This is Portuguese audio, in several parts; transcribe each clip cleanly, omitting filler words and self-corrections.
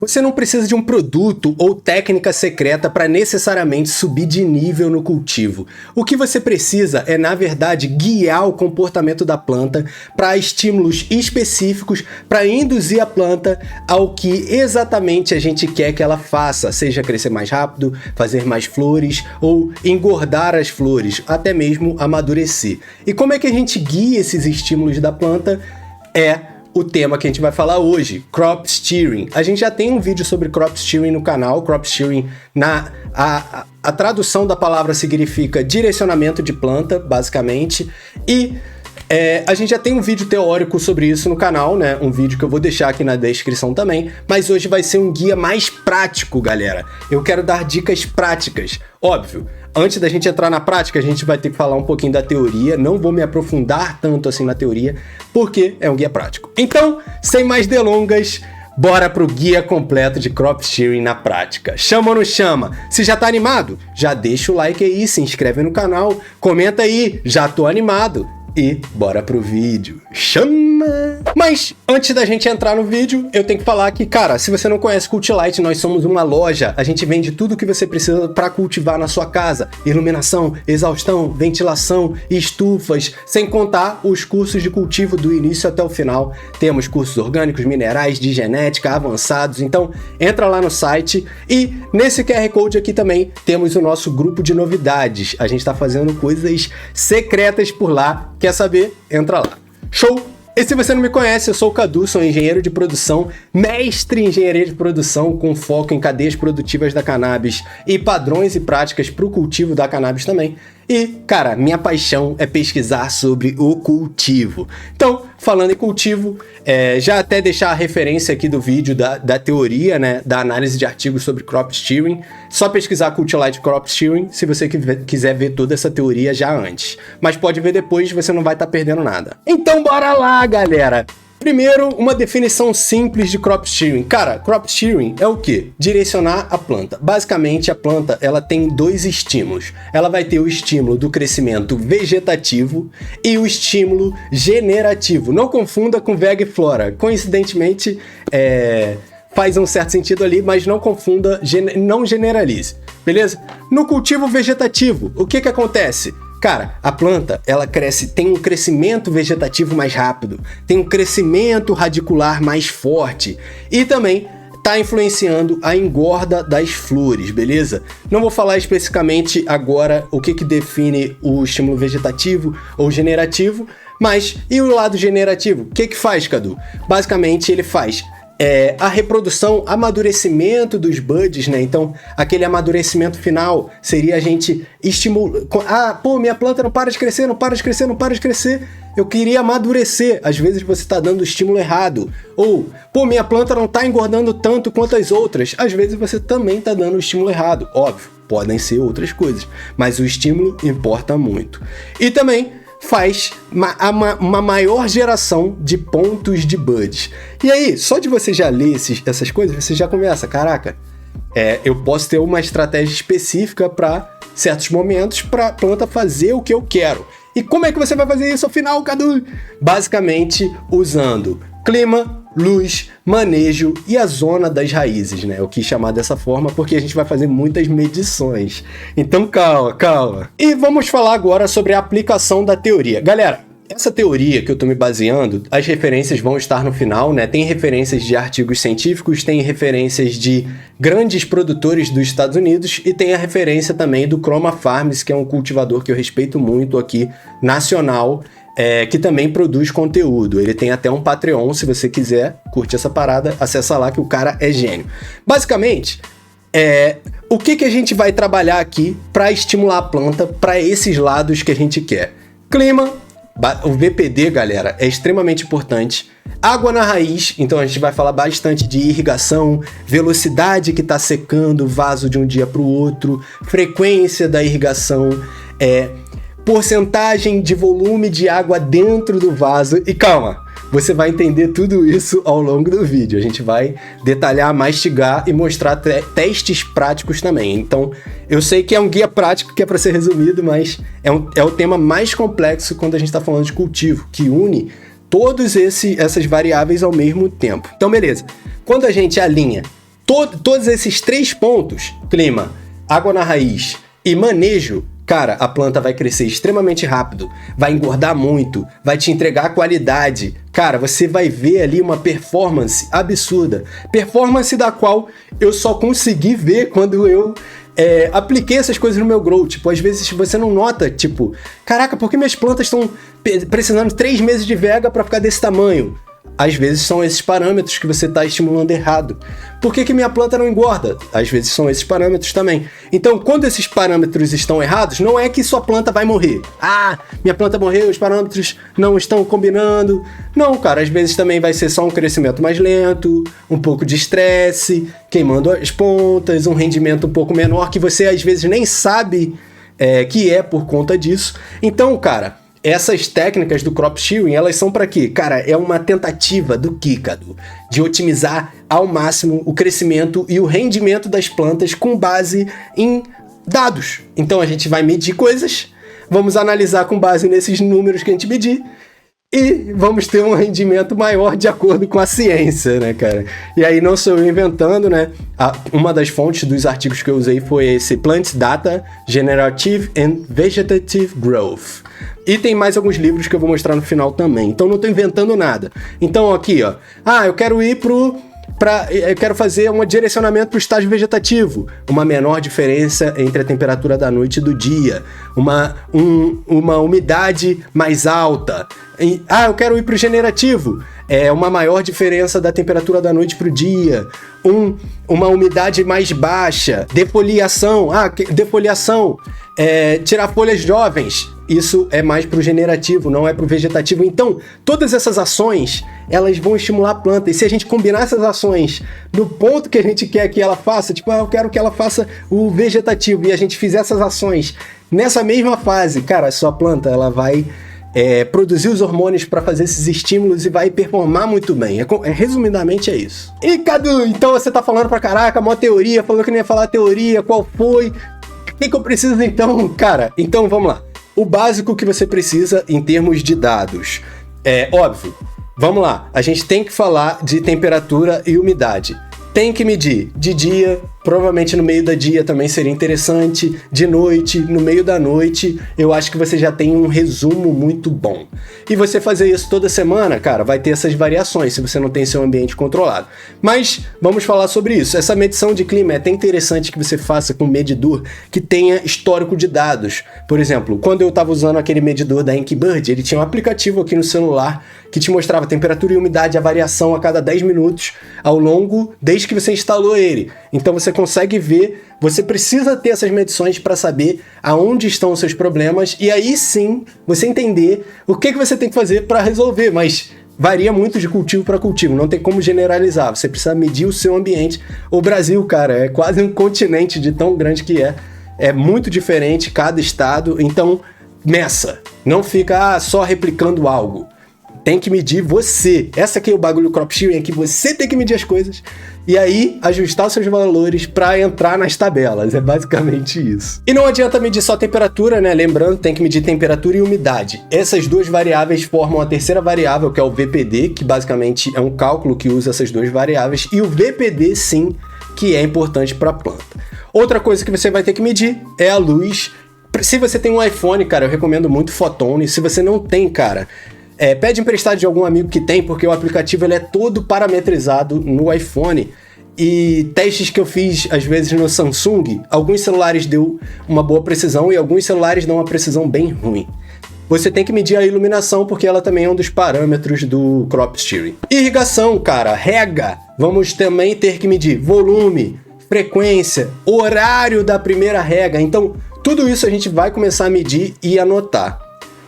Você não precisa de um produto ou técnica secreta para necessariamente subir de nível no cultivo. O que você precisa é, na verdade, guiar o comportamento da planta para estímulos específicos para induzir a planta ao que exatamente a gente quer que ela faça, seja crescer mais rápido, fazer mais flores ou engordar as flores, até mesmo amadurecer. E como é que a gente guia esses estímulos da planta? O tema que a gente vai falar hoje, Crop Steering. A gente já tem um vídeo sobre Crop Steering no canal. Crop Steering, a tradução da palavra significa direcionamento de planta, basicamente. E a gente já tem um vídeo teórico sobre isso no canal, né? Um vídeo que eu vou deixar aqui na descrição também. Mas hoje vai ser um guia mais prático, galera. Eu quero dar dicas práticas. Óbvio, antes da gente entrar na prática, a gente vai ter que falar um pouquinho da teoria. Não vou me aprofundar tanto assim na teoria, porque é um guia prático. Então, sem mais delongas, bora pro guia completo de Crop Steering na prática. Chama ou não chama? Se já tá animado, já deixa o like aí, se inscreve no canal, comenta aí, já tô animado. E bora pro vídeo. Chama! Mas antes da gente entrar no vídeo, eu tenho que falar que, cara, se você não conhece Cultilight, nós somos uma loja. A gente vende tudo o que você precisa para cultivar na sua casa. Iluminação, exaustão, ventilação, estufas, sem contar os cursos de cultivo do início até o final. Temos cursos orgânicos, minerais, de genética, avançados. Então, entra lá no site e nesse QR Code aqui também temos o nosso grupo de novidades. A gente tá fazendo coisas secretas por lá. Quer saber? Entra lá. Show! E se você não me conhece, eu sou o Cadu, sou engenheiro de produção, mestre em engenharia de produção com foco em cadeias produtivas da cannabis e padrões e práticas para o cultivo da cannabis também. E, cara, minha paixão é pesquisar sobre o cultivo. Então, falando em cultivo, já até deixar a referência aqui do vídeo da teoria, né, da análise de artigos sobre Crop Steering. Só pesquisar Cultilight Crop Steering se você quiser ver toda essa teoria já antes. Mas pode ver depois, você não vai estar perdendo nada. Então, bora lá, galera! Primeiro, uma definição simples de Crop Steering. Cara, Crop Steering é o quê? Direcionar a planta. Basicamente, a planta ela tem dois estímulos. Ela vai ter o estímulo do crescimento vegetativo e o estímulo generativo. Não confunda com veg e flora. Coincidentemente, faz um certo sentido ali, mas não confunda, não generalize. Beleza? No cultivo vegetativo, o que acontece? Cara, a planta, ela tem um crescimento vegetativo mais rápido, tem um crescimento radicular mais forte e também está influenciando a engorda das flores, beleza? Não vou falar especificamente agora o que define o estímulo vegetativo ou generativo, mas e o lado generativo? O que faz, Cadu? Basicamente, ele faz a reprodução, amadurecimento dos buds, né? Então, aquele amadurecimento final seria a gente estimular. Minha planta não para de crescer, não para de crescer, não para de crescer. Eu queria amadurecer. Às vezes você está dando o estímulo errado. Ou, minha planta não está engordando tanto quanto as outras. Às vezes você também está dando o estímulo errado. Óbvio, podem ser outras coisas, mas o estímulo importa muito. E também faz uma maior geração de pontos de buds. E aí, só de você já ler essas coisas, você já começa, caraca, eu posso ter uma estratégia específica para certos momentos para a planta fazer o que eu quero. E como é que você vai fazer isso afinal, Cadu? Basicamente usando clima, luz, manejo e a zona das raízes, né? Eu quis chamar dessa forma porque a gente vai fazer muitas medições. Então calma. E vamos falar agora sobre a aplicação da teoria. Galera, essa teoria que eu tô me baseando, as referências vão estar no final, né? Tem referências de artigos científicos, tem referências de grandes produtores dos Estados Unidos e tem a referência também do Chroma Farms, que é um cultivador que eu respeito muito aqui, nacional, que também produz conteúdo. Ele tem até um Patreon, se você quiser curtir essa parada, acessa lá que o cara é gênio. Basicamente, o que a gente vai trabalhar aqui para estimular a planta para esses lados que a gente quer? Clima, o VPD, galera, é extremamente importante. Água na raiz, então a gente vai falar bastante de irrigação, velocidade que está secando o vaso de um dia para o outro, frequência da irrigação, porcentagem de volume de água dentro do vaso. E calma, você vai entender tudo isso ao longo do vídeo. A gente vai detalhar, mastigar e mostrar testes práticos também. Então, eu sei que é um guia prático que é para ser resumido, mas é o tema mais complexo quando a gente está falando de cultivo, que une todas essas variáveis ao mesmo tempo. Então, beleza. Quando a gente alinha todos esses 3 pontos, clima, água na raiz e manejo, cara, a planta vai crescer extremamente rápido, vai engordar muito, vai te entregar qualidade. Cara, você vai ver ali uma performance absurda. Performance da qual eu só consegui ver quando eu apliquei essas coisas no meu grow. Tipo, às vezes você não nota, tipo, caraca, por que minhas plantas estão precisando 3 meses de vega para ficar desse tamanho? Às vezes são esses parâmetros que você está estimulando errado. Por que minha planta não engorda? Às vezes são esses parâmetros também. Então, quando esses parâmetros estão errados, não é que sua planta vai morrer. Ah, minha planta morreu, os parâmetros não estão combinando. Não, cara, às vezes também vai ser só um crescimento mais lento, um pouco de estresse, queimando as pontas, um rendimento um pouco menor que você às vezes nem sabe que é por conta disso. Então, cara, essas técnicas do crop shearing, elas são para quê? Cara, é uma tentativa do Cado de otimizar ao máximo o crescimento e o rendimento das plantas com base em dados. Então a gente vai medir coisas, vamos analisar com base nesses números que a gente medir e vamos ter um rendimento maior de acordo com a ciência, né, cara? E aí não sou eu inventando, né? Uma das fontes dos artigos que eu usei foi esse Plant Data Generative and Vegetative Growth. E tem mais alguns livros que eu vou mostrar no final também. Então não estou inventando nada. Então aqui, ó. Eu quero ir eu quero fazer um direcionamento para o estágio vegetativo. Uma menor diferença entre a temperatura da noite e do dia. Uma umidade mais alta. Eu quero ir para o generativo. Uma maior diferença da temperatura da noite para o dia. Uma umidade mais baixa. Defoliação. Defoliação. Tirar folhas jovens. Isso é mais para o generativo, não é para o vegetativo. Então, todas essas ações, elas vão estimular a planta. E se a gente combinar essas ações no ponto que a gente quer que ela faça, tipo, eu quero que ela faça o vegetativo, e a gente fizer essas ações nessa mesma fase, cara, a sua planta, ela vai produzir os hormônios para fazer esses estímulos e vai performar muito bem. Resumidamente é isso. E, Cadu, então você tá falando pra caraca, mó teoria, falou que não ia falar teoria, qual foi? O que eu preciso então? Cara, então vamos lá. O básico que você precisa em termos de dados. Óbvio, vamos lá, a gente tem que falar de temperatura e umidade. Tem que medir de dia, provavelmente no meio do dia também seria interessante, de noite, no meio da noite, eu acho que você já tem um resumo muito bom. E você fazer isso toda semana, cara, vai ter essas variações se você não tem seu ambiente controlado. Mas vamos falar sobre isso. Essa medição de clima é até interessante que você faça com um medidor que tenha histórico de dados. Por exemplo, quando eu estava usando aquele medidor da Inkbird, ele tinha um aplicativo aqui no celular que te mostrava temperatura e umidade, a variação a cada 10 minutos ao longo, desde que você instalou ele. Então você consegue ver, você precisa ter essas medições para saber aonde estão os seus problemas e aí sim você entender o que você tem que fazer para resolver, mas varia muito de cultivo para cultivo, não tem como generalizar, você precisa medir o seu ambiente. O Brasil, cara, é quase um continente de tão grande que é muito diferente cada estado, então meça, não fica só replicando algo. Tem que medir você. Essa aqui é o bagulho do crop shearing, é que você tem que medir as coisas e aí ajustar os seus valores para entrar nas tabelas. É basicamente isso. E não adianta medir só temperatura, né? Lembrando, tem que medir temperatura e umidade. Essas duas variáveis formam a terceira variável, que é o VPD, que basicamente é um cálculo que usa essas duas variáveis, e o VPD, sim, que é importante para a planta. Outra coisa que você vai ter que medir é a luz. Se você tem um iPhone, cara, eu recomendo muito Photone. Se você não tem, cara, pede emprestado de algum amigo que tem, porque o aplicativo ele é todo parametrizado no iPhone. E testes que eu fiz, às vezes, no Samsung, alguns celulares deu uma boa precisão e alguns celulares dão uma precisão bem ruim. Você tem que medir a iluminação, porque ela também é um dos parâmetros do crop shearing. Irrigação, cara, rega. Vamos também ter que medir volume, frequência, horário da primeira rega. Então, tudo isso a gente vai começar a medir e anotar.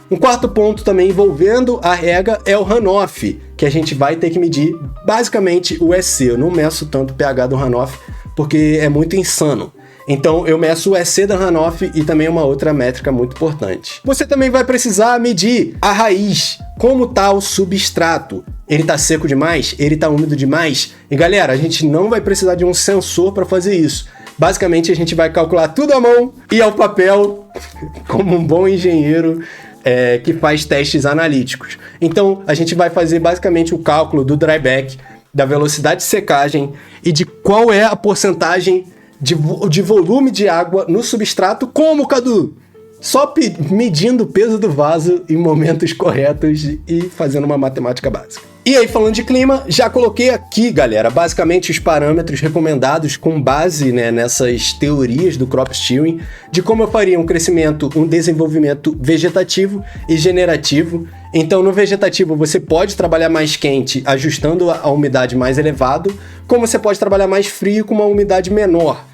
Um quarto ponto também envolvendo a rega é o runoff, que a gente vai ter que medir basicamente o EC. Eu não meço tanto o pH do runoff porque é muito insano. Então eu meço o EC da runoff e também uma outra métrica muito importante. Você também vai precisar medir a raiz, como está o substrato. Ele está seco demais? Ele está úmido demais? E galera, a gente não vai precisar de um sensor para fazer isso. Basicamente a gente vai calcular tudo à mão e ao papel, como um bom engenheiro que faz testes analíticos. Então, a gente vai fazer basicamente o cálculo do dryback, da velocidade de secagem e de qual é a porcentagem de volume de água no substrato. Como, Cadu? Só medindo o peso do vaso em momentos corretos e fazendo uma matemática básica. E aí, falando de clima, já coloquei aqui, galera, basicamente os parâmetros recomendados com base, né, nessas teorias do crop steering, de como eu faria um crescimento, um desenvolvimento vegetativo e generativo. Então, no vegetativo, você pode trabalhar mais quente, ajustando a umidade mais elevado, como você pode trabalhar mais frio com uma umidade menor.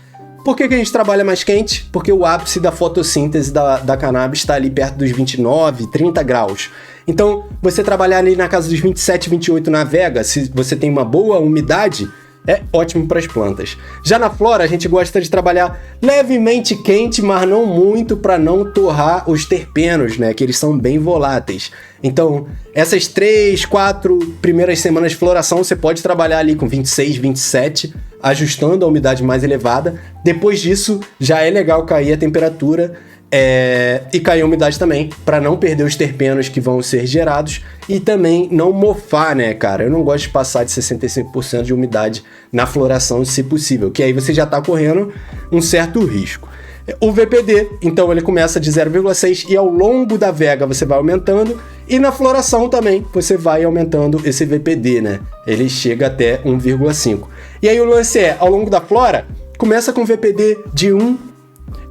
Por que a gente trabalha mais quente? Porque o ápice da fotossíntese da cannabis está ali perto dos 29, 30 graus. Então, você trabalhar ali na casa dos 27, 28 na vega, se você tem uma boa umidade, é ótimo para as plantas. Já na flora, a gente gosta de trabalhar levemente quente, mas não muito, para não torrar os terpenos, né? Que eles são bem voláteis. Então, essas 3, 4 primeiras semanas de floração, você pode trabalhar ali com 26, 27, ajustando a umidade mais elevada. Depois disso, já é legal cair a temperatura e cair a umidade também, para não perder os terpenos que vão ser gerados e também não mofar, né, cara? Eu não gosto de passar de 65% de umidade na floração, se possível, que aí você já tá correndo um certo risco. O VPD, então, ele começa de 0,6 e ao longo da vega você vai aumentando, e na floração também você vai aumentando esse VPD, né? Ele chega até 1,5. E aí o lance é, ao longo da flora, começa com VPD de 1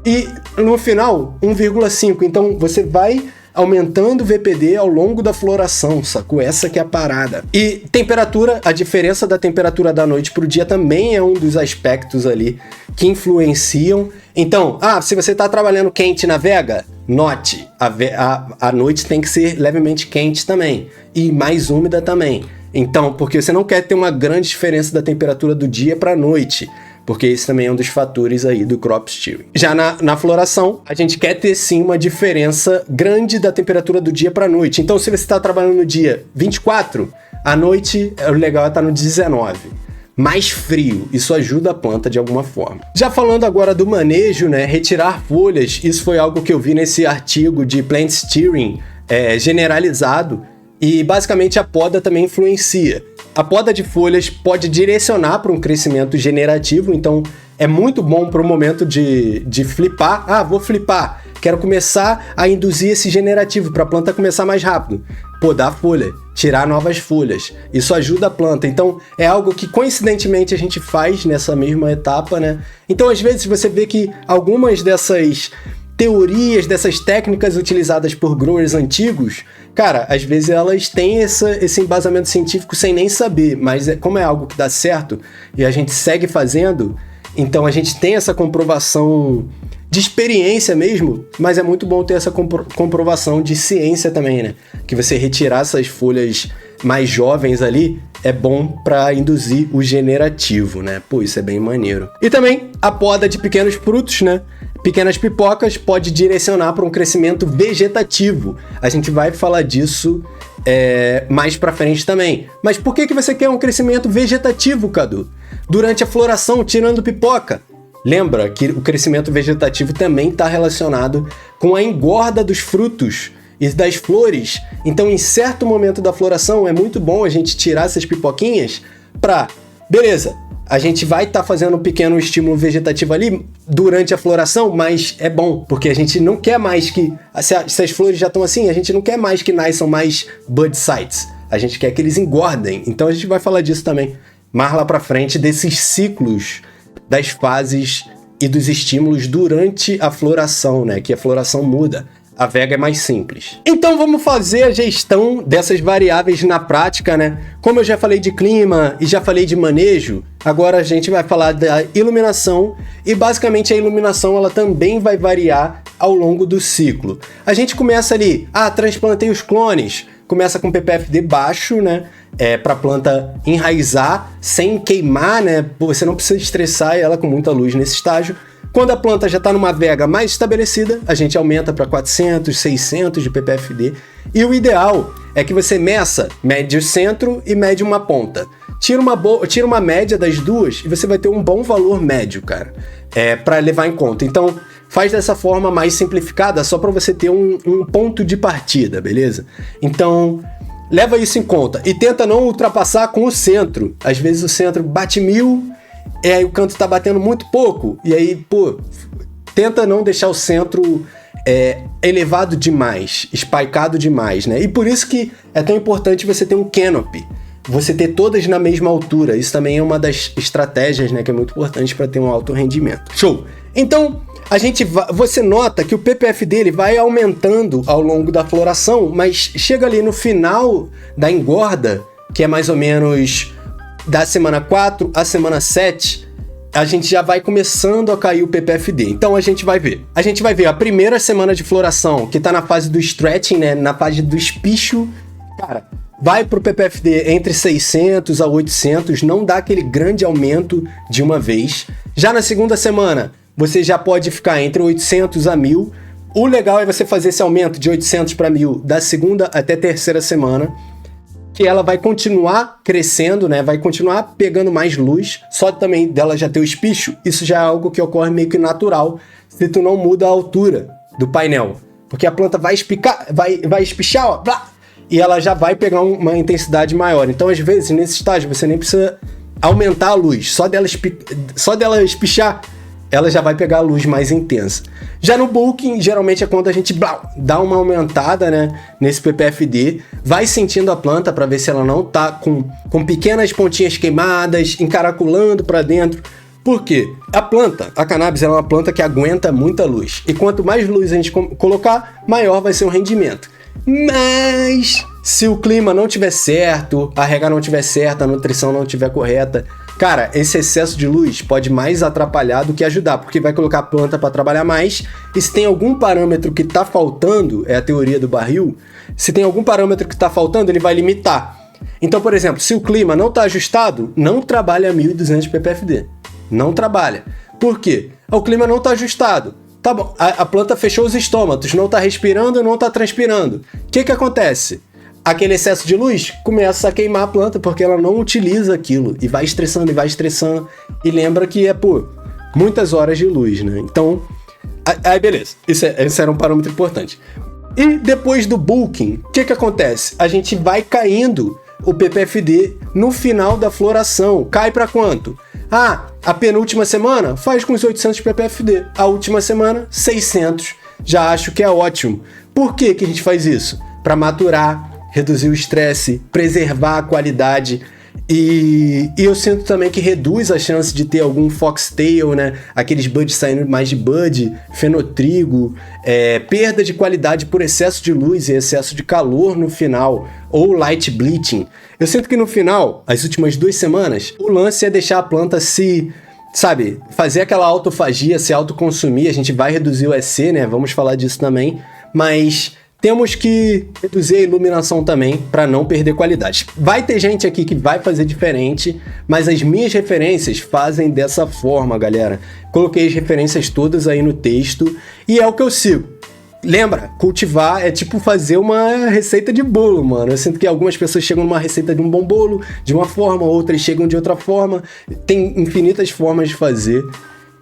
e no final 1,5. Então você vai aumentando o VPD ao longo da floração, sacou? Essa que é a parada. E temperatura, a diferença da temperatura da noite para o dia também é um dos aspectos ali que influenciam. Então, se você está trabalhando quente na vega, note, a noite tem que ser levemente quente também e mais úmida também. Então, porque você não quer ter uma grande diferença da temperatura do dia para a noite, porque esse também é um dos fatores aí do crop steering. Já na floração, a gente quer ter sim uma diferença grande da temperatura do dia para a noite. Então, se você está trabalhando no dia 24, à noite, o legal é estar no 19. Mais frio, isso ajuda a planta de alguma forma. Já falando agora do manejo, né, retirar folhas, isso foi algo que eu vi nesse artigo de Plant Steering generalizado, e basicamente a poda também influencia. A poda de folhas pode direcionar para um crescimento generativo, então é muito bom para o momento de flipar. Vou flipar, quero começar a induzir esse generativo para a planta começar mais rápido. Podar a folha, tirar novas folhas, isso ajuda a planta. Então é algo que coincidentemente a gente faz nessa mesma etapa, né? Então às vezes você vê que algumas dessas teorias, dessas técnicas utilizadas por growers antigos, cara, às vezes elas têm esse embasamento científico sem nem saber, mas como é algo que dá certo e a gente segue fazendo, então a gente tem essa comprovação de experiência mesmo, mas é muito bom ter essa comprovação de ciência também, né? Que você retirar essas folhas mais jovens ali é bom para induzir o generativo, né? Pô, isso é bem maneiro. E também a poda de pequenos frutos, né? Pequenas pipocas pode direcionar para um crescimento vegetativo. A gente vai falar disso mais para frente também. Mas por que você quer um crescimento vegetativo, Cadu? Durante a floração, tirando pipoca. Lembra que o crescimento vegetativo também está relacionado com a engorda dos frutos e das flores. Então, em certo momento da floração, é muito bom a gente tirar essas pipoquinhas para... Beleza, a gente vai estar fazendo um pequeno estímulo vegetativo ali durante a floração, mas é bom, porque a gente não quer mais que... Se as flores já estão assim, a gente não quer mais que nasçam mais bud sites. A gente quer que eles engordem. Então, a gente vai falar disso também mais lá para frente, desses ciclos das fases e dos estímulos durante a floração, né? Que a floração muda. A vega é mais simples. Então vamos fazer a gestão dessas variáveis na prática, né? Como eu já falei de clima e já falei de manejo, agora a gente vai falar da iluminação e basicamente a iluminação ela também vai variar ao longo do ciclo. A gente começa ali, transplantei os clones, começa com ppfd baixo, né? Para a planta enraizar sem queimar, né? Você não precisa estressar ela com muita luz nesse estágio. Quando a planta já está numa vega mais estabelecida, a gente aumenta para 400, 600 de ppfd. E o ideal é que você mede o centro e mede uma ponta. Tira uma média das duas e você vai ter um bom valor médio, cara, para levar em conta. Então, faz dessa forma mais simplificada, só para você ter um ponto de partida, beleza? Então, leva isso em conta e tenta não ultrapassar com o centro. Às vezes o centro bate 1000, e aí o canto tá batendo muito pouco, e aí, pô, tenta não deixar o centro elevado demais, spikeado demais, né? E por isso que é tão importante você ter um canopy, você ter todas na mesma altura. Isso também é uma das estratégias, né, que é muito importante para ter um alto rendimento. Show! Então, você nota que o PPF dele vai aumentando ao longo da floração, mas chega ali no final da engorda, que é mais ou menos da semana 4 à semana 7, a gente já vai começando a cair o PPFD. Então a gente vai ver a primeira semana de floração, que tá na fase do stretching, né, na fase do espicho, cara, vai pro PPFD entre 600 a 800, não dá aquele grande aumento de uma vez. Já na segunda semana, você já pode ficar entre 800 a 1000. O legal é você fazer esse aumento de 800 para 1000 da segunda até terceira semana, que ela vai continuar crescendo, né? Vai continuar pegando mais luz, só também dela já ter o espicho. Isso já é algo que ocorre meio que natural se tu não muda a altura do painel, porque a planta vai espichar, ó, blá, e ela já vai pegar uma intensidade maior. Então, às vezes, nesse estágio, você nem precisa aumentar a luz, só dela espichar, ela já vai pegar a luz mais intensa. Já no bulking, geralmente é quando a gente dá uma aumentada, né, nesse PPFD, vai sentindo a planta para ver se ela não tá com pequenas pontinhas queimadas, encaracolando para dentro. Por quê? A cannabis, ela é uma planta que aguenta muita luz. E quanto mais luz a gente colocar, maior vai ser o rendimento. Mas se o clima não tiver certo, a rega não tiver certa, a nutrição não tiver correta, cara, esse excesso de luz pode mais atrapalhar do que ajudar, porque vai colocar a planta para trabalhar mais, e se tem algum parâmetro que tá faltando, é a teoria do barril, se tem algum parâmetro que tá faltando, ele vai limitar. Então, por exemplo, se o clima não tá ajustado, não trabalha 1200 ppfd. Não trabalha. Por quê? O clima não tá ajustado. Tá bom, a planta fechou os estômatos, não tá respirando, não tá transpirando. O que acontece? Aquele excesso de luz começa a queimar a planta porque ela não utiliza aquilo e vai estressando e lembra que é por muitas horas de luz, né? Então, aí beleza, esse era um parâmetro importante. E depois do bulking, o que acontece? A gente vai caindo o PPFD no final da floração. Cai para quanto? A penúltima semana faz com os 800 ppfd, a última semana 600. Já acho que é ótimo. Por que a gente faz isso? Para maturar, reduzir o estresse, preservar a qualidade. E eu sinto também que reduz a chance de ter algum foxtail, né? Aqueles buds saindo mais de bud, fenotrigo, perda de qualidade por excesso de luz e excesso de calor no final, ou light bleaching. Eu sinto que no final, as últimas 2 semanas, o lance é deixar a planta fazer aquela autofagia, se autoconsumir. A gente vai reduzir o EC, né? Vamos falar disso também, mas temos que reduzir a iluminação também para não perder qualidade. Vai ter gente aqui que vai fazer diferente, mas as minhas referências fazem dessa forma, galera. Coloquei as referências todas aí no texto e é o que eu sigo. Lembra, cultivar é tipo fazer uma receita de bolo, mano. Eu sinto que algumas pessoas chegam numa receita de um bom bolo de uma forma, outras chegam de outra forma. Tem infinitas formas de fazer.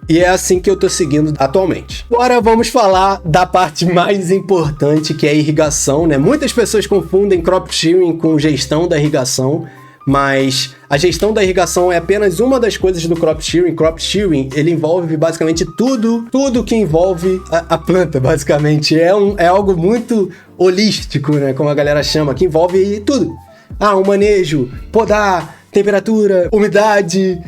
E é assim que eu tô seguindo atualmente. Agora vamos falar da parte mais importante, que é a irrigação, né? Muitas pessoas confundem crop shearing com gestão da irrigação, mas a gestão da irrigação é apenas uma das coisas do crop shearing. Crop shearing, ele envolve basicamente tudo que envolve a planta, basicamente. É algo muito holístico, né? Como a galera chama, que envolve tudo. O manejo, podar, temperatura, umidade,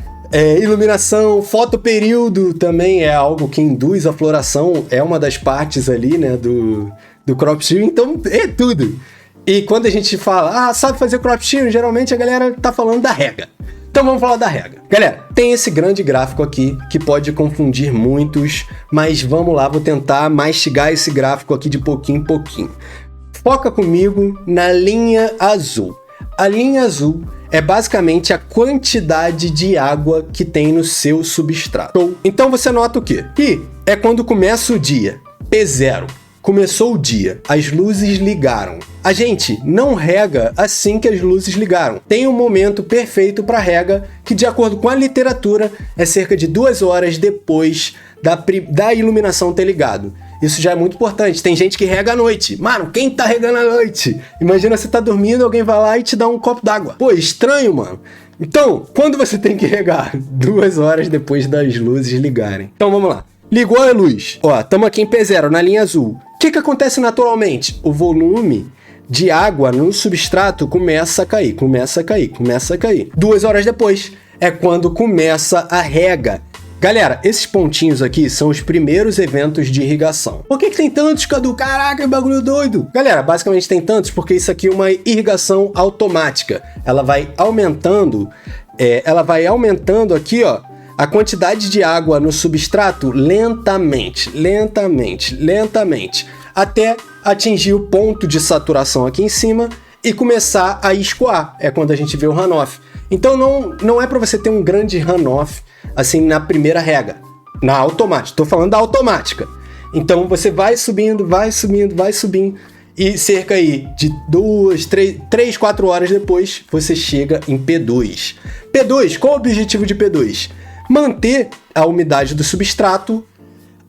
iluminação, fotoperíodo também é algo que induz a floração, é uma das partes ali, né, do crop shearing, então é tudo. E quando a gente fala, sabe fazer crop shearing, geralmente a galera tá falando da rega. Então vamos falar da rega. Galera, tem esse grande gráfico aqui que pode confundir muitos, mas vamos lá, vou tentar mastigar esse gráfico aqui de pouquinho em pouquinho. Foca comigo na linha azul. A linha azul é basicamente a quantidade de água que tem no seu substrato. Então você nota o quê? Que é quando começa o dia, P0. Começou o dia, as luzes ligaram. A gente não rega assim que as luzes ligaram. Tem um momento perfeito para rega, que de acordo com a literatura, é cerca de 2 horas depois da iluminação ter ligado. Isso já é muito importante. Tem gente que rega à noite. Mano, quem tá regando à noite? Imagina você tá dormindo, alguém vai lá e te dá um copo d'água. Pô, estranho, mano. Então, quando você tem que regar? 2 horas depois das luzes ligarem. Então, vamos lá. Ligou a luz. Ó, estamos aqui em P0, na linha azul. O que acontece naturalmente? O volume de água no substrato começa a cair, começa a cair, começa a cair. 2 horas depois é quando começa a rega. Galera, esses pontinhos aqui são os primeiros eventos de irrigação. Por que tem tantos, Cadu? Caraca, que bagulho doido! Galera, basicamente tem tantos porque isso aqui é uma irrigação automática. Ela vai aumentando aqui, ó, a quantidade de água no substrato lentamente, até atingir o ponto de saturação aqui em cima e começar a escoar. É quando a gente vê o runoff. Então não é para você ter um grande runoff assim na primeira rega, na automática. Tô falando da automática. Então você vai subindo e cerca aí de 3, 4 horas depois você chega em P2. P2, qual o objetivo de P2? Manter a umidade do substrato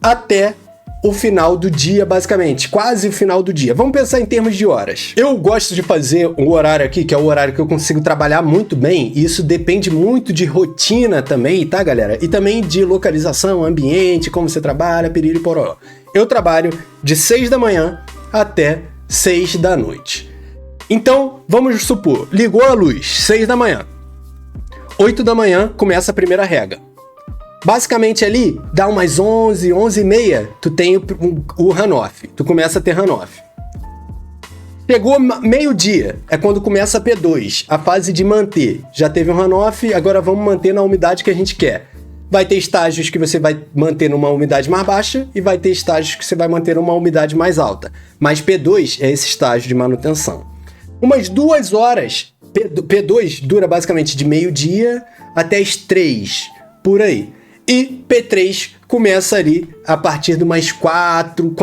até o final do dia, basicamente, quase o final do dia. Vamos pensar em termos de horas. Eu gosto de fazer um horário aqui, que é o horário que eu consigo trabalhar muito bem, e isso depende muito de rotina também, tá, galera? E também de localização, ambiente, como você trabalha, piriri e pororó. Eu trabalho de 6 da manhã até 6 da noite. Então, vamos supor, ligou a luz, 6 da manhã. 8 da manhã começa a primeira rega. Basicamente ali, dá umas 11, 11 e meia, tu tem o runoff. Tu começa a ter runoff. Chegou meio-dia, é quando começa a P2, a fase de manter. Já teve um runoff, agora vamos manter na umidade que a gente quer. Vai ter estágios que você vai manter numa umidade mais baixa e vai ter estágios que você vai manter numa umidade mais alta. Mas P2 é esse estágio de manutenção. Umas 2 horas, P2 dura basicamente de meio-dia até as 3, por aí. E P3 começa ali a partir do mais 4.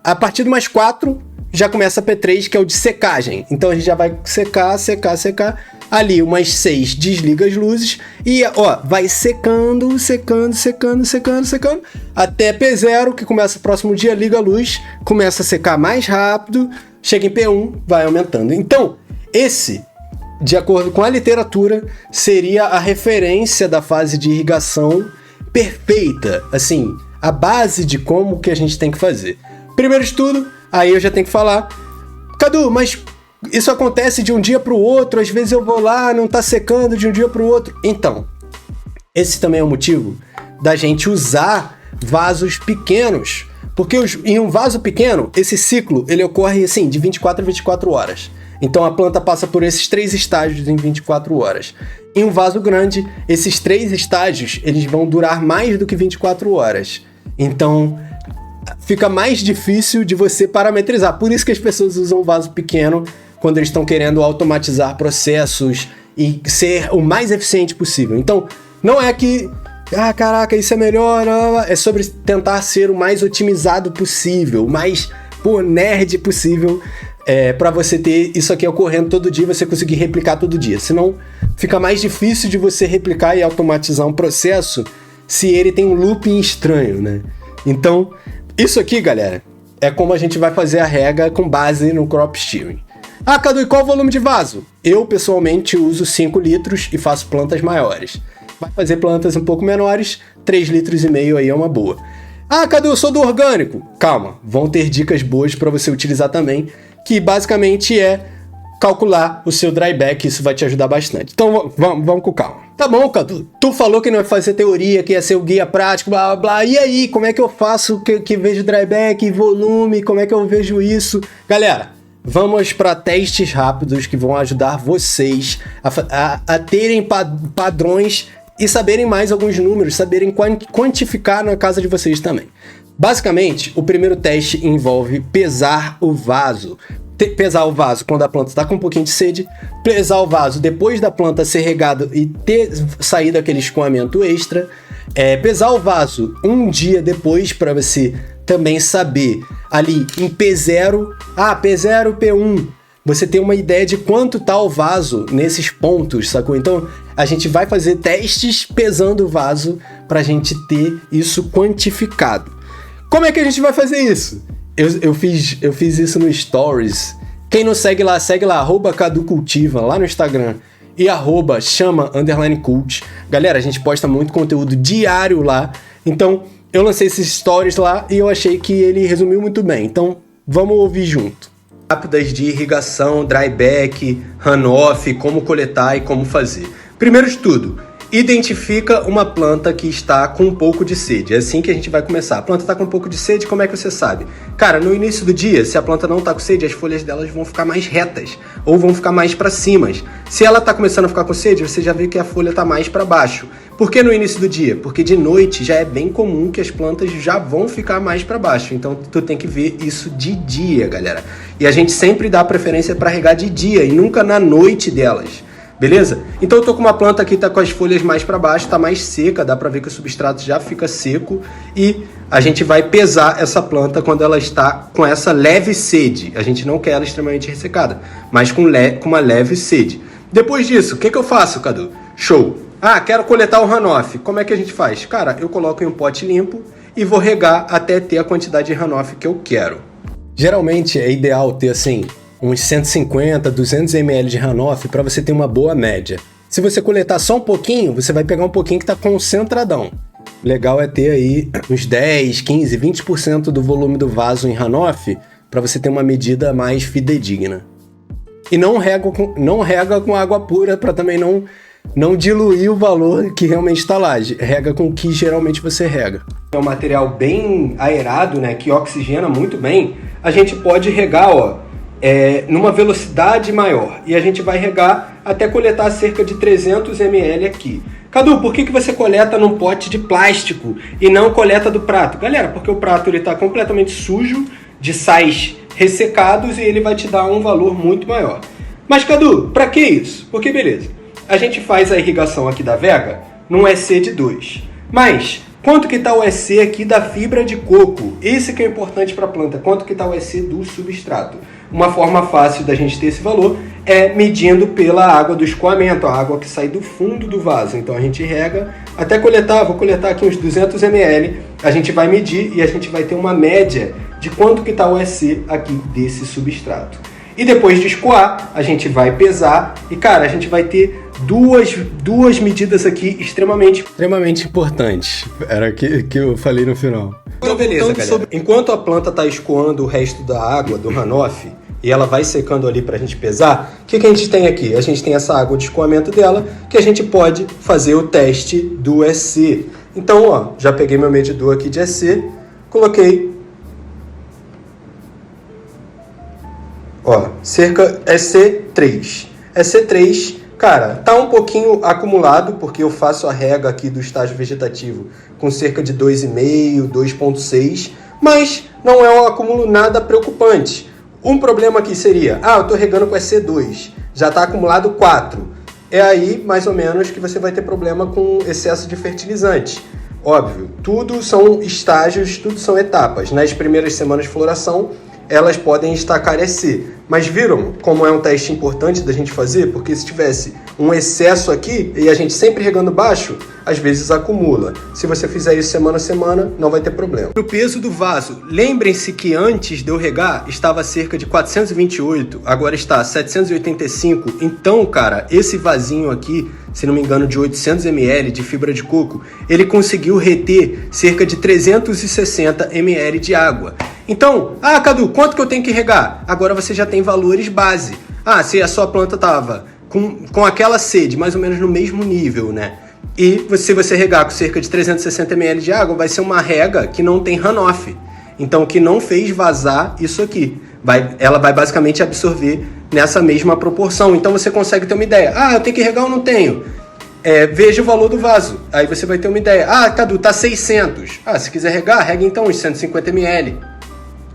A partir do mais 4 já começa P3, que é o de secagem. Então a gente já vai secar. Ali umas 6 desliga as luzes e ó, vai secando. Até P0, que começa o próximo dia, liga a luz, começa a secar mais rápido, chega em P1, vai aumentando. Então, esse, de acordo com a literatura, seria a referência da fase de irrigação perfeita, assim, a base de como que a gente tem que fazer. Primeiro de tudo, aí eu já tenho que falar, Cadu, mas isso acontece de um dia para o outro, às vezes eu vou lá, não tá secando de um dia para o outro. Então, esse também é o motivo da gente usar vasos pequenos, porque em um vaso pequeno, esse ciclo, ele ocorre assim, de 24 a 24 horas. Então a planta passa por esses 3 estágios em 24 horas. Em um vaso grande, esses 3 estágios, eles vão durar mais do que 24 horas. Então, fica mais difícil de você parametrizar. Por isso que as pessoas usam um vaso pequeno quando eles estão querendo automatizar processos e ser o mais eficiente possível. Então, não é que, caraca, isso é melhor, é sobre tentar ser o mais otimizado possível, o mais, nerd possível, para você ter isso aqui ocorrendo todo dia, você conseguir replicar todo dia. Senão, fica mais difícil de você replicar e automatizar um processo se ele tem um looping estranho, né? Então, isso aqui, galera, é como a gente vai fazer a rega com base no crop steering. Cadu, e qual o volume de vaso? Eu, pessoalmente, uso 5 litros e faço plantas maiores. Vai fazer plantas um pouco menores, 3,5 litros aí é uma boa. Cadu, eu sou do orgânico. Calma, vão ter dicas boas para você utilizar também, que basicamente é calcular o seu dryback, isso vai te ajudar bastante. Então vamos com calma. Tá bom, Cadu, tu falou que não ia fazer teoria, que ia ser o guia prático, blá blá blá, e aí, como é que eu faço que vejo dryback, volume, como é que eu vejo isso? Galera, vamos para testes rápidos que vão ajudar vocês a terem padrões e saberem mais alguns números, saberem quantificar na casa de vocês também. Basicamente, o primeiro teste envolve pesar o vaso. Pesar o vaso quando a planta está com um pouquinho de sede, pesar o vaso depois da planta ser regada e ter saído aquele escoamento extra, pesar o vaso um dia depois para você também saber ali em P0, P0, P1, você ter uma ideia de quanto tá o vaso nesses pontos, sacou? Então a gente vai fazer testes pesando o vaso para a gente ter isso quantificado. Como é que a gente vai fazer isso? Eu fiz isso no Stories. Quem não segue lá, @CaduCultiva lá no Instagram e @chama_cult. Galera, a gente posta muito conteúdo diário lá. Então, eu lancei esses Stories lá e eu achei que ele resumiu muito bem. Então, vamos ouvir junto. Rápidas de irrigação, dryback, runoff, como coletar e como fazer. Primeiro de tudo, identifica uma planta que está com um pouco de sede. É assim que a gente vai começar. A planta está com um pouco de sede, como é que você sabe? Cara, no início do dia, se a planta não está com sede, as folhas delas vão ficar mais retas ou vão ficar mais para cima. Se ela está começando a ficar com sede, você já vê que a folha está mais para baixo. Por que no início do dia? Porque de noite já é bem comum que as plantas já vão ficar mais para baixo. Então, tu tem que ver isso de dia, galera. E a gente sempre dá preferência para regar de dia e nunca na noite delas. Beleza? Então eu tô com uma planta aqui, tá com as folhas mais para baixo, tá mais seca, dá para ver que o substrato já fica seco e a gente vai pesar essa planta quando ela está com essa leve sede. A gente não quer ela extremamente ressecada, mas com uma leve sede. Depois disso, o que eu faço, Cadu? Show! Ah, quero coletar o runoff. Como é que a gente faz? Cara, eu coloco em um pote limpo e vou regar até ter a quantidade de runoff que eu quero. Geralmente é ideal ter assim uns 150, 200 ml de runoff para você ter uma boa média. Se você coletar só um pouquinho, você vai pegar um pouquinho que está concentradão. Legal é ter aí uns 10, 15, 20% do volume do vaso em runoff para você ter uma medida mais fidedigna. E não rega com água pura para também não diluir o valor que realmente está lá. Rega com o que geralmente você rega. É um material bem aerado, né, que oxigena muito bem. A gente pode regar, numa velocidade maior. E a gente vai regar até coletar cerca de 300 ml aqui. Cadu, por que você coleta num pote de plástico e não coleta do prato? Galera, porque o prato está completamente sujo de sais ressecados e ele vai te dar um valor muito maior. Mas Cadu, para que isso? Porque beleza, a gente faz a irrigação aqui da Vega num EC de 2. Mas quanto que está o EC aqui da fibra de coco? Esse que é importante para a planta. Quanto que está o EC do substrato? Uma forma fácil da gente ter esse valor é medindo pela água do escoamento, a água que sai do fundo do vaso. Então a gente rega até coletar, vou coletar aqui uns 200 ml, a gente vai medir e a gente vai ter uma média de quanto que está o EC aqui desse substrato. E depois de escoar, a gente vai pesar e, cara, a gente vai ter duas medidas aqui extremamente importantes. Era o que eu falei no final. Então, beleza, galera. Enquanto a planta está escoando o resto da água do runoff e ela vai secando ali para a gente pesar, o que a gente tem aqui? A gente tem essa água de escoamento dela que a gente pode fazer o teste do EC. Então, já peguei meu medidor aqui de EC, coloquei cerca EC3. EC3, cara, tá um pouquinho acumulado, porque eu faço a rega aqui do estágio vegetativo com cerca de 2,5, 2,6, mas não é um acúmulo nada preocupante. Um problema aqui seria, eu tô regando com EC2, já tá acumulado 4. É aí, mais ou menos, que você vai ter problema com excesso de fertilizante. Óbvio, tudo são estágios, tudo são etapas. Nas primeiras semanas de floração, elas podem estacar EC. Mas viram como é um teste importante da gente fazer? Porque se tivesse um excesso aqui e a gente sempre regando baixo, às vezes acumula. Se você fizer isso semana a semana, não vai ter problema. O peso do vaso. Lembrem-se que antes de eu regar estava cerca de 428, agora está 785. Então, cara, esse vasinho aqui, se não me engano, de 800 ml de fibra de coco, ele conseguiu reter cerca de 360 ml de água. Então, Cadu, quanto que eu tenho que regar? Agora você já tem valores base. Se a sua planta estava com aquela sede, mais ou menos no mesmo nível, né? E se você regar com cerca de 360 ml de água, vai ser uma rega que não tem runoff. Então, que não fez vazar isso aqui. Ela vai basicamente absorver nessa mesma proporção. Então, você consegue ter uma ideia. Eu tenho que regar ou não tenho? Veja o valor do vaso. Aí você vai ter uma ideia. Cadu, tá 600. Se quiser regar, rega então uns 150 ml.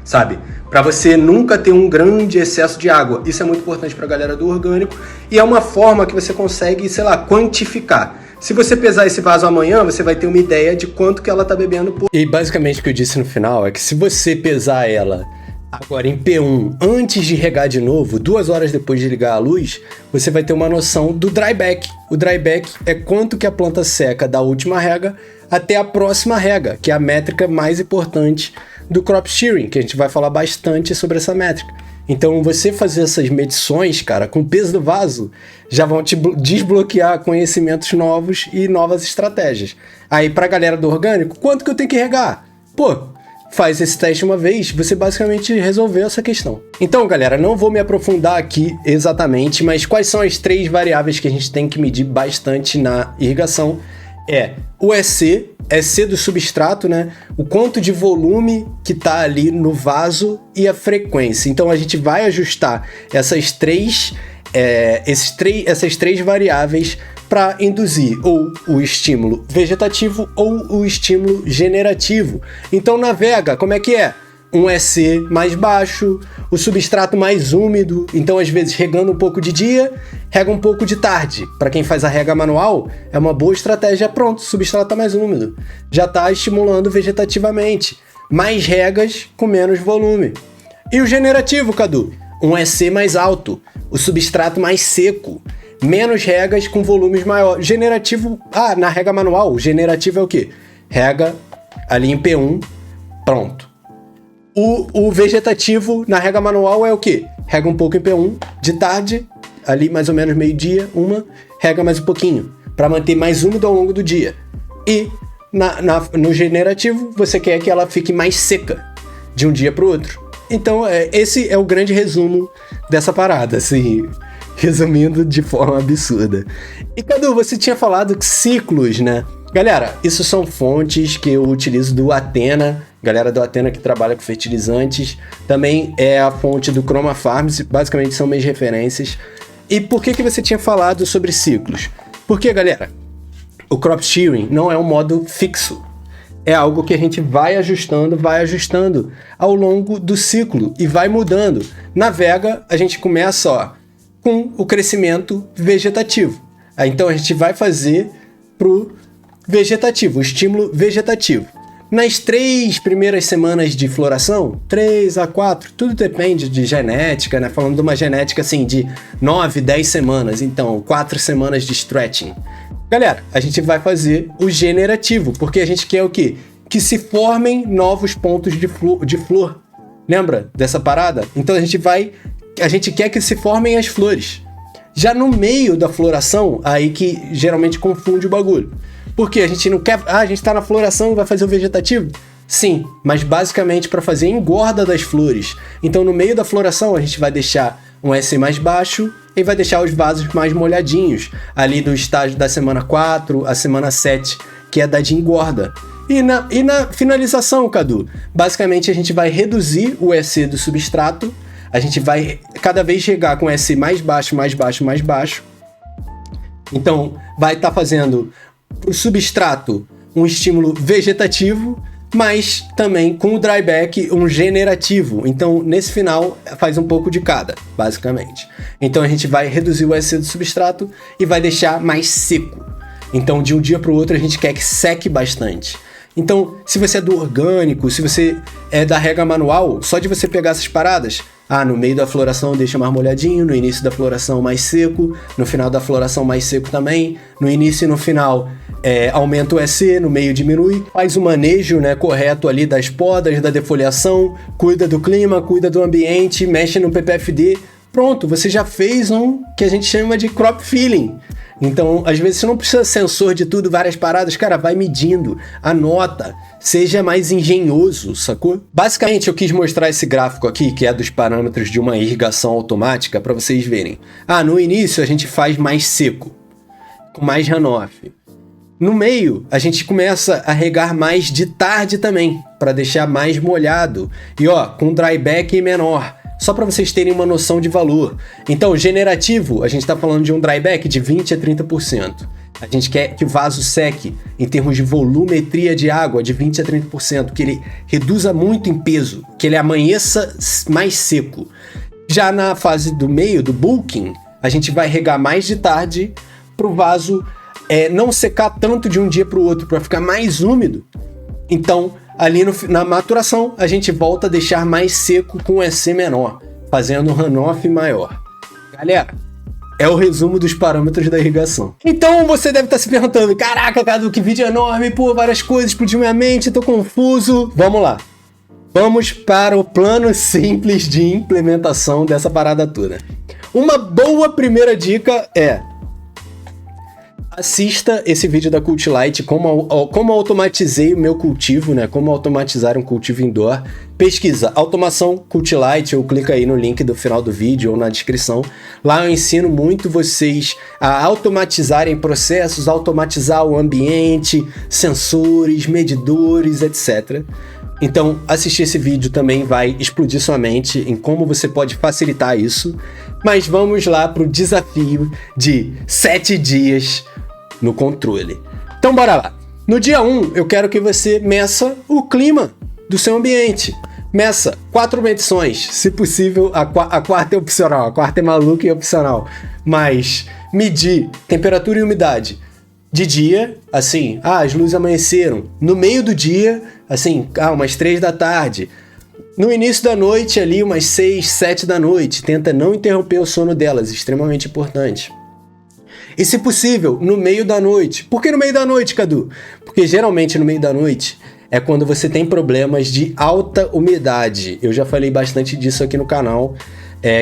Sabe? Para você nunca ter um grande excesso de água. Isso é muito importante para a galera do orgânico e é uma forma que você consegue, quantificar. Se você pesar esse vaso amanhã, você vai ter uma ideia de quanto que ela está bebendo por... E basicamente o que eu disse no final é que se você pesar ela Agora, em P1, antes de regar de novo, 2 horas depois de ligar a luz, você vai ter uma noção do dryback. O dryback é quanto que a planta seca da última rega até a próxima rega, que é a métrica mais importante do crop shearing, que a gente vai falar bastante sobre essa métrica. Então, você fazer essas medições, cara, com o peso do vaso, já vão te desbloquear conhecimentos novos e novas estratégias. Aí, pra galera do orgânico, quanto que eu tenho que regar? Pô, faz esse teste uma vez, você basicamente resolveu essa questão. Então, galera, não vou me aprofundar aqui exatamente, mas quais são as 3 variáveis que a gente tem que medir bastante na irrigação? É o EC do substrato, né? O quanto de volume que tá ali no vaso e a frequência. Então, a gente vai ajustar essas três variáveis para induzir ou o estímulo vegetativo ou o estímulo generativo. Então, na vega, como é que é? Um EC mais baixo, o substrato mais úmido, então às vezes regando um pouco de dia, rega um pouco de tarde. Para quem faz a rega manual, é uma boa estratégia, pronto, o substrato está mais úmido. Já está estimulando vegetativamente. Mais regas com menos volume. E o generativo, Cadu? Um EC mais alto, o substrato mais seco, menos regas com volumes maiores. Generativo, na rega manual, o generativo é o quê? Rega ali em P1, pronto. O vegetativo na rega manual é o quê? Rega um pouco em P1, de tarde, ali mais ou menos meio-dia, rega mais um pouquinho, para manter mais úmido ao longo do dia. E no generativo, você quer que ela fique mais seca de um dia para o outro. Então, esse é o grande resumo dessa parada, assim, resumindo de forma absurda. E, Cadu, você tinha falado que ciclos, né? Galera, isso são fontes que eu utilizo do Athena, galera do Athena que trabalha com fertilizantes, também é a fonte do Chroma Farms, basicamente são minhas referências. E por que você tinha falado sobre ciclos? Porque, galera, o crop shearing não é um modo fixo, é algo que a gente vai ajustando ao longo do ciclo e vai mudando. Na vega, a gente começa com o crescimento vegetativo. Então, a gente vai fazer pro vegetativo, o estímulo vegetativo. Nas 3 primeiras semanas de floração, 3 a 4, tudo depende de genética, né? Falando de uma genética assim de 9, 10 semanas, então 4 semanas de stretching. Galera, a gente vai fazer o generativo, porque a gente quer o quê? Que se formem novos pontos de flor. Lembra dessa parada? Então a gente quer que se formem as flores. Já no meio da floração, aí que geralmente confunde o bagulho. Porque a gente não quer... a gente tá na floração e vai fazer o vegetativo? Sim, mas basicamente para fazer a engorda das flores. Então no meio da floração a gente vai deixar um S mais baixo e vai deixar os vasos mais molhadinhos. Ali do estágio da semana 4 a semana 7, que é da de engorda. E na finalização, Cadu, basicamente a gente vai reduzir o EC do substrato. A gente vai cada vez chegar com EC mais baixo, mais baixo, mais baixo. Então vai estar fazendo o substrato um estímulo vegetativo, mas também com o dryback um generativo. Então, nesse final, faz um pouco de cada, basicamente. Então, a gente vai reduzir o EC do substrato e vai deixar mais seco. Então, de um dia para o outro, a gente quer que seque bastante. Então, se você é do orgânico, se você é da rega manual, só de você pegar essas paradas... no meio da floração deixa mais molhadinho, no início da floração mais seco, no final da floração mais seco também, no início e no final aumenta o EC, no meio diminui, faz o manejo, né, correto ali das podas, da defoliação, cuida do clima, cuida do ambiente, mexe no PPFD, pronto, você já fez um que a gente chama de crop filling. Então, às vezes você não precisa sensor de tudo, várias paradas, cara, vai medindo, anota, seja mais engenhoso, sacou? Basicamente, eu quis mostrar esse gráfico aqui, que é dos parâmetros de uma irrigação automática, para vocês verem. No início a gente faz mais seco, com mais runoff. No meio, a gente começa a regar mais de tarde também, para deixar mais molhado. E com dryback menor. Só para vocês terem uma noção de valor. Então, generativo, a gente está falando de um dryback de 20% a 30%. A gente quer que o vaso seque em termos de volumetria de água de 20% a 30%, que ele reduza muito em peso, que ele amanheça mais seco. Já na fase do meio, do bulking, a gente vai regar mais de tarde para o vaso não secar tanto de um dia para o outro, para ficar mais úmido. Então, ali na maturação, a gente volta a deixar mais seco com EC menor, fazendo um runoff maior. Galera, é o resumo dos parâmetros da irrigação. Então você deve estar se perguntando, caraca, Cadu, que vídeo enorme, pô, várias coisas, explodiu minha mente, tô confuso. Vamos lá. Vamos para o plano simples de implementação dessa parada toda. Uma boa primeira dica é: assista esse vídeo da Cultilight, como automatizei o meu cultivo, né? Como automatizar um cultivo indoor. Pesquisa automação Cultilight ou clica aí no link do final do vídeo ou na descrição. Lá eu ensino muito vocês a automatizarem processos, automatizar o ambiente, sensores, medidores, etc. Então, assistir esse vídeo também vai explodir sua mente em como você pode facilitar isso. Mas vamos lá para o desafio de 7 dias no controle. Então bora lá. No dia 1, eu quero que você meça o clima do seu ambiente. Meça 4 medições, se possível, a quarta é opcional, a quarta é maluca e opcional. Mas medir temperatura e umidade de dia, assim, as luzes amanheceram. No meio do dia, assim, umas 3 da tarde. No início da noite ali, umas 6, 7 da noite. Tenta não interromper o sono delas, extremamente importante. E se possível, no meio da noite. Por que no meio da noite, Cadu? Porque geralmente no meio da noite é quando você tem problemas de alta umidade. Eu já falei bastante disso aqui no canal.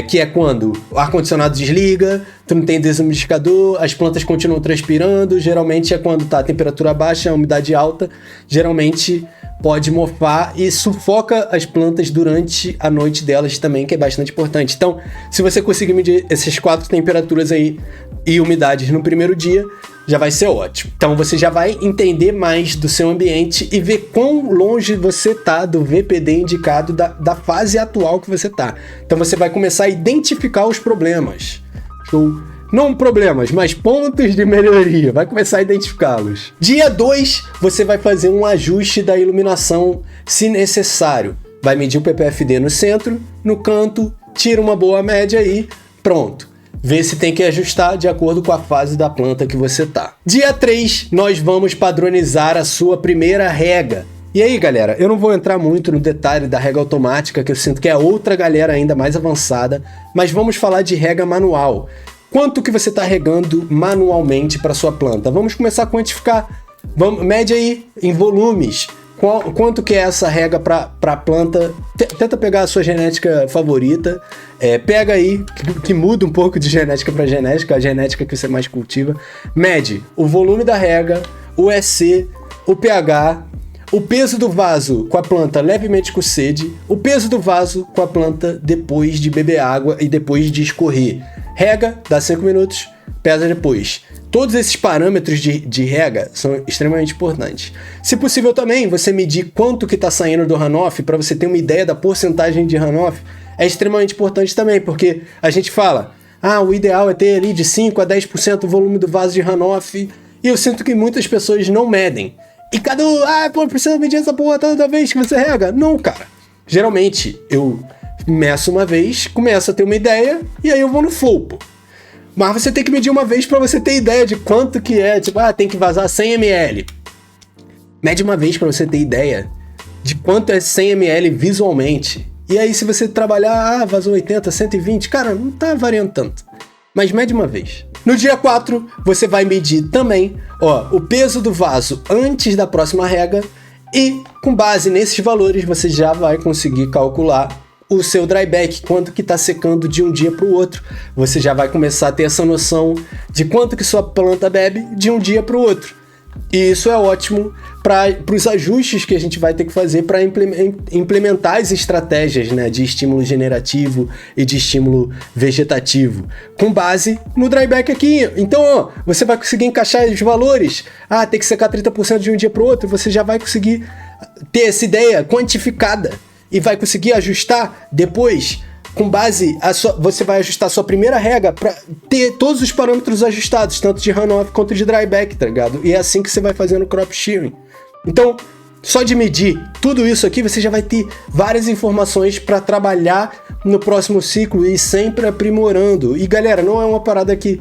Que é quando o ar-condicionado desliga, tu não tem desumidificador, as plantas continuam transpirando. Geralmente é quando tá a temperatura baixa, a umidade alta. Geralmente pode mofar e sufoca as plantas durante a noite delas também, que é bastante importante. Então, se você conseguir medir essas 4 temperaturas aí e umidades no primeiro dia, já vai ser ótimo. Então você já vai entender mais do seu ambiente e ver quão longe você tá do VPD indicado da fase atual que você tá. Então você vai começar a identificar os problemas. Não problemas, mas pontos de melhoria. Vai começar a identificá-los. Dia 2, você vai fazer um ajuste da iluminação, se necessário. Vai medir o PPFD no centro, no canto, tira uma boa média aí, pronto. Vê se tem que ajustar de acordo com a fase da planta que você tá. Dia 3, nós vamos padronizar a sua primeira rega. E aí, galera, eu não vou entrar muito no detalhe da rega automática, que eu sinto que é outra galera ainda mais avançada, mas vamos falar de rega manual. Quanto que você está regando manualmente para sua planta? Vamos começar a quantificar. Mede aí em volumes. Quanto que é essa rega para a planta? Tenta pegar a sua genética favorita. Pega aí, que muda um pouco de genética para genética, a genética que você mais cultiva. Mede o volume da rega, o EC, o pH, o peso do vaso com a planta levemente com sede, o peso do vaso com a planta depois de beber água e depois de escorrer. Rega, dá 5 minutos, pesa depois. Todos esses parâmetros de rega são extremamente importantes. Se possível também, você medir quanto que está saindo do runoff, para você ter uma ideia da porcentagem de runoff, é extremamente importante também, porque a gente fala, o ideal é ter ali de 5 a 10% do volume do vaso de runoff, e eu sinto que muitas pessoas não medem. E Cadu, precisa medir essa porra toda vez que você rega? Não, cara. Geralmente, eu meço uma vez, começo a ter uma ideia, e aí eu vou no flow, pô. Mas você tem que medir uma vez para você ter ideia de quanto que é. Tipo, tem que vazar 100 ml. Mede uma vez para você ter ideia de quanto é 100 ml visualmente. E aí se você trabalhar, vazou 80, 120, cara, não tá variando tanto. Mas mede uma vez. No dia 4, você vai medir também, o peso do vaso antes da próxima rega. E com base nesses valores, você já vai conseguir calcular o seu dryback, quanto que está secando de um dia para o outro. Você já vai começar a ter essa noção de quanto que sua planta bebe de um dia para o outro. E isso é ótimo para os ajustes que a gente vai ter que fazer para implementar as estratégias, né, de estímulo generativo e de estímulo vegetativo, com base no dryback aqui. Então, você vai conseguir encaixar os valores. Tem que secar 30% de um dia para o outro. Você já vai conseguir ter essa ideia quantificada. E vai conseguir ajustar depois, com base, você vai ajustar a sua primeira rega para ter todos os parâmetros ajustados, tanto de runoff quanto de dryback, tá ligado? E é assim que você vai fazendo crop shearing. Então, só de medir tudo isso aqui, você já vai ter várias informações para trabalhar no próximo ciclo e sempre aprimorando. E galera, não é uma parada que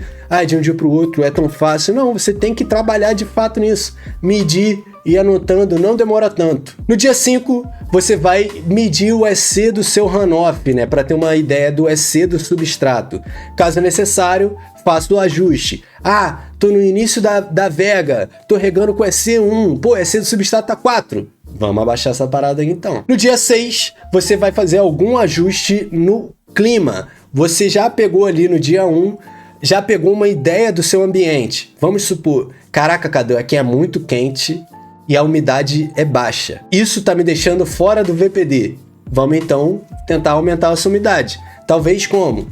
de um dia para o outro é tão fácil. Não, você tem que trabalhar de fato nisso. Medir ir anotando, não demora tanto. No dia 5, você vai medir o EC do seu runoff, né, para ter uma ideia do EC do substrato. Caso necessário, faça o ajuste. Ah, tô no início da vega, tô regando com EC 1, pô, EC do substrato tá 4. Vamos abaixar essa parada aí então. No dia 6, você vai fazer algum ajuste no clima. Você já pegou ali no dia 1, já pegou uma ideia do seu ambiente. Vamos supor, caraca, Cadu, aqui é muito quente e a umidade é baixa. Isso tá me deixando fora do VPD. Vamos então tentar aumentar essa umidade. Talvez como?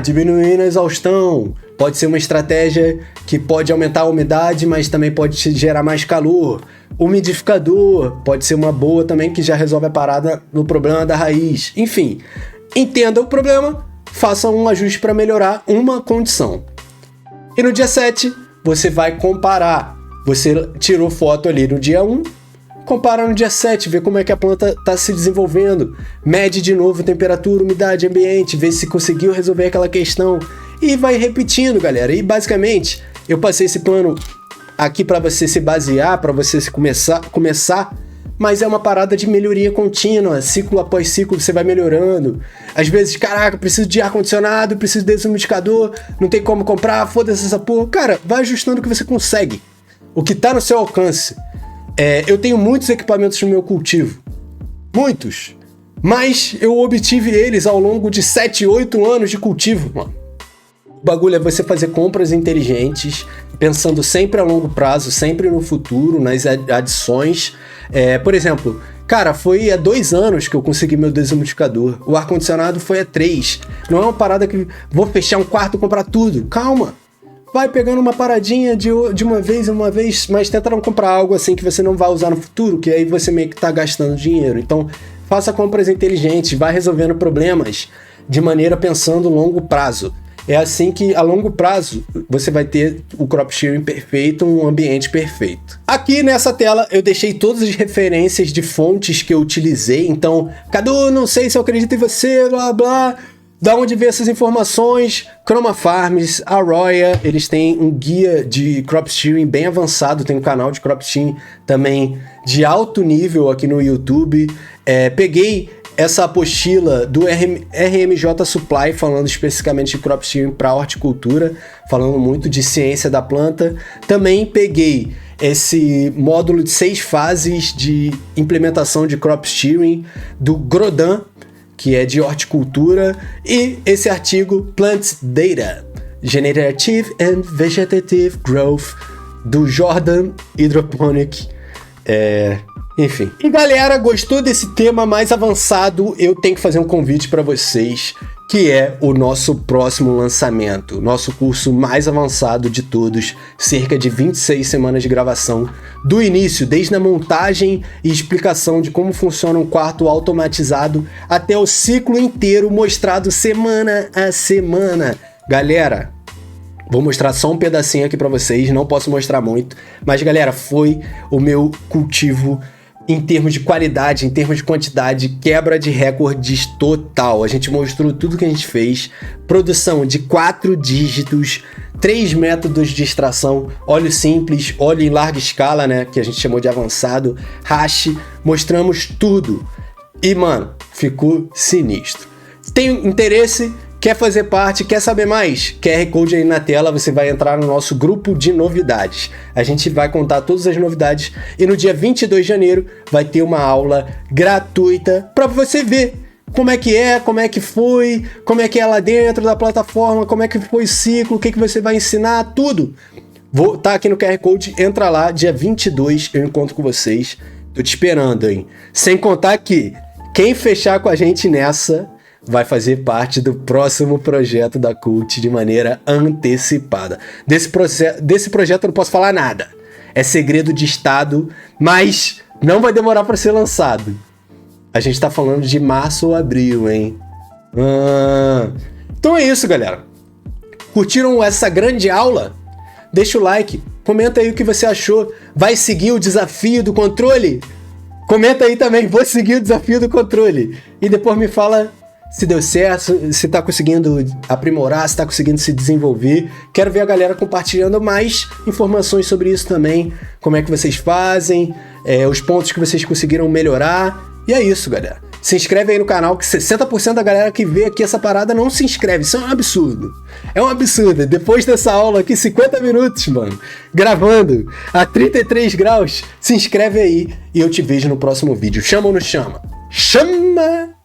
Diminuindo a exaustão. Pode ser uma estratégia que pode aumentar a umidade, mas também pode gerar mais calor. Umidificador pode ser uma boa também, que já resolve a parada no problema da raiz. Enfim, entenda o problema, faça um ajuste para melhorar uma condição. E no dia 7, você vai comparar. Você tirou foto ali no dia 1, compara no dia 7, vê como é que a planta está se desenvolvendo. Mede de novo temperatura, umidade, ambiente, vê se conseguiu resolver aquela questão. E vai repetindo, galera. E basicamente, eu passei esse plano aqui para você se basear, para você começar, mas é uma parada de melhoria contínua, ciclo após ciclo você vai melhorando. Às vezes, caraca, preciso de ar-condicionado, preciso de desumidificador, não tem como comprar, foda-se essa porra. Cara, vai ajustando o que você consegue, o que tá no seu alcance. Eu tenho muitos equipamentos no meu cultivo, muitos, mas eu obtive eles ao longo de 7, 8 anos de cultivo, mano. O bagulho é você fazer compras inteligentes, pensando sempre a longo prazo, sempre no futuro, nas adições. Por exemplo, cara, foi há 2 anos que eu consegui meu desumidificador. O ar-condicionado foi há 3. Não é uma parada que vou fechar um quarto e comprar tudo. Calma. Vai pegando uma paradinha de uma vez, mas tenta não comprar algo assim que você não vai usar no futuro, que aí você meio que tá gastando dinheiro. Então, faça compras inteligentes, vai resolvendo problemas de maneira pensando longo prazo. É assim que, a longo prazo, você vai ter o crop shearing perfeito, um ambiente perfeito. Aqui nessa tela, eu deixei todas as referências de fontes que eu utilizei. Então, Cadu, não sei se eu acredito em você, blá, blá. Da onde ver essas informações? Chroma Farms, Arroya, eles têm um guia de crop shearing bem avançado. Tem um canal de crop shearing também de alto nível aqui no YouTube. Peguei essa apostila do RMJ Supply, falando especificamente de crop shearing para horticultura, falando muito de ciência da planta. Também peguei esse módulo de 6 fases de implementação de crop shearing do Grodan, que é de horticultura, e esse artigo Plant Data, Generative and Vegetative Growth, do Jordan Hydroponic. Enfim. E galera, gostou desse tema mais avançado? Eu tenho que fazer um convite para vocês, que é o nosso próximo lançamento, nosso curso mais avançado de todos, cerca de 26 semanas de gravação, do início, desde a montagem e explicação de como funciona um quarto automatizado, até o ciclo inteiro mostrado semana a semana. Galera, vou mostrar só um pedacinho aqui para vocês, não posso mostrar muito, mas galera, foi o meu cultivo em termos de qualidade, em termos de quantidade, quebra de recordes total. A gente mostrou tudo que a gente fez. Produção de 4 dígitos, 3 métodos de extração, óleo simples, óleo em larga escala, né, que a gente chamou de avançado, hash, mostramos tudo. E, mano, ficou sinistro. Tem interesse? Quer fazer parte? Quer saber mais? QR Code aí na tela, você vai entrar no nosso grupo de novidades. A gente vai contar todas as novidades e no dia 22 de janeiro vai ter uma aula gratuita para você ver como é, como é que foi, como é que é lá dentro da plataforma, como é que foi o ciclo, o que você vai ensinar, tudo. Vou estar aqui no QR Code, entra lá, dia 22 eu encontro com vocês. Tô te esperando, hein? Sem contar que quem fechar com a gente nessa vai fazer parte do próximo projeto da Cult de maneira antecipada. Desse projeto eu não posso falar nada. É segredo de estado, mas não vai demorar para ser lançado. A gente tá falando de março ou abril, hein? Então é isso, galera. Curtiram essa grande aula? Deixa o like, comenta aí o que você achou. Vai seguir o desafio do controle? Comenta aí também, vou seguir o desafio do controle. E depois me fala se deu certo, se tá conseguindo aprimorar, se tá conseguindo se desenvolver. Quero ver a galera compartilhando mais informações sobre isso também. Como é que vocês fazem, os pontos que vocês conseguiram melhorar. E é isso, galera. Se inscreve aí no canal, que 60% da galera que vê aqui essa parada não se inscreve. Isso é um absurdo. É um absurdo. Depois dessa aula aqui, 50 minutos, mano, gravando a 33 graus, se inscreve aí e eu te vejo no próximo vídeo. Chama ou não chama? Chama!